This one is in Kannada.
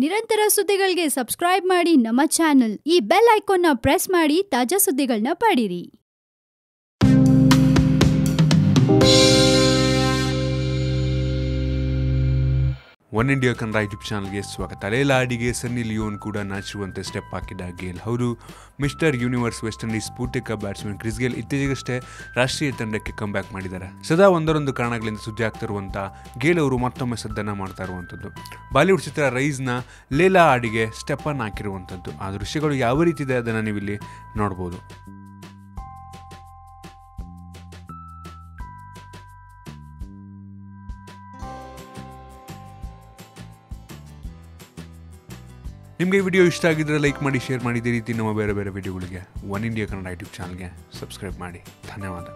ನಿರಂತರ ಸುದ್ದಿಗಳಿಗೆ ಸಬ್ಸ್ಕ್ರೈಬ್ ಮಾಡಿ ನಮ್ಮ ಚಾನೆಲ್. ಈ ಬೆಲ್ ಐಕಾನ್ನ ಪ್ರೆಸ್ ಮಾಡಿ ತಾಜಾ ಸುದ್ದಿಗಳನ್ನ ಪಡೀರಿ. ಒನ್ ಇಂಡಿಯಾ ಕನ್ನಡ ಯೂಟ್ಯೂಬ್ ಚಾನಲ್ಗೆ ಸ್ವಾಗತ. ಲೈಲಾ ಹಾಡಿಗೆ ಸನ್ನಿ ಲಿಯೋನ್ ಕೂಡ ನಾಚಿರುವಂತೆ ಸ್ಟೆಪ್ ಹಾಕಿದ ಗೇಲ್. ಅವರು ಮಿಸ್ಟರ್ ಯೂನಿವರ್ಸ್ ವೆಸ್ಟ್ ಇಂಡೀಸ್ ಸ್ಫೂರ್ತಿಕ ಬ್ಯಾಟ್ಸ್ಮನ್ ಕ್ರಿಸ್ ಗೇಲ್ ಇತ್ತೀಚೆಗಷ್ಟೇ ರಾಷ್ಟ್ರೀಯ ತಂಡಕ್ಕೆ ಕಮ್ಬ್ಯಾಕ್ ಮಾಡಿದ್ದಾರೆ. ಸದಾ ಒಂದರೊಂದು ಕಾರಣಗಳಿಂದ ಸುದ್ದಿ ಆಗ್ತಿರುವಂಥ ಗೇಲ್ ಅವರು ಮತ್ತೊಮ್ಮೆ ಸದ್ದನ್ನು ಮಾಡ್ತಾ ಇರುವಂಥದ್ದು. ಬಾಲಿವುಡ್ ಚಿತ್ರ ರೈಸ್ನ ಲೈಲಾ ಹಾಡಿಗೆ ಸ್ಟೆಪ್ಪನ್ನು ಹಾಕಿರುವಂಥದ್ದು. ಆ ದೃಶ್ಯಗಳು ಯಾವ ರೀತಿ ಇದೆ ಅದನ್ನು ನೀವು ಇಲ್ಲಿ ನೋಡ್ಬೋದು. ನಿಮಗೆ ಈ ವಿಡಿಯೋ ಇಷ್ಟ ಆಗಿದ್ದರೆ ಲೈಕ್ ಮಾಡಿ, ಶೇರ್ ಮಾಡಿ. ಇದೇ ರೀತಿ ನಮ್ಮ ಬೇರೆ ಬೇರೆ ವಿಡಿಯೋಗಳಿಗೆ ಒನ್ ಇಂಡಿಯಾ ಕನ್ನಡ ಯೂಟ್ಯೂಬ್ ಚಾನಲ್ಗೆ ಸಬ್ಸ್ಕ್ರೈಬ್ ಮಾಡಿ. ಧನ್ಯವಾದ.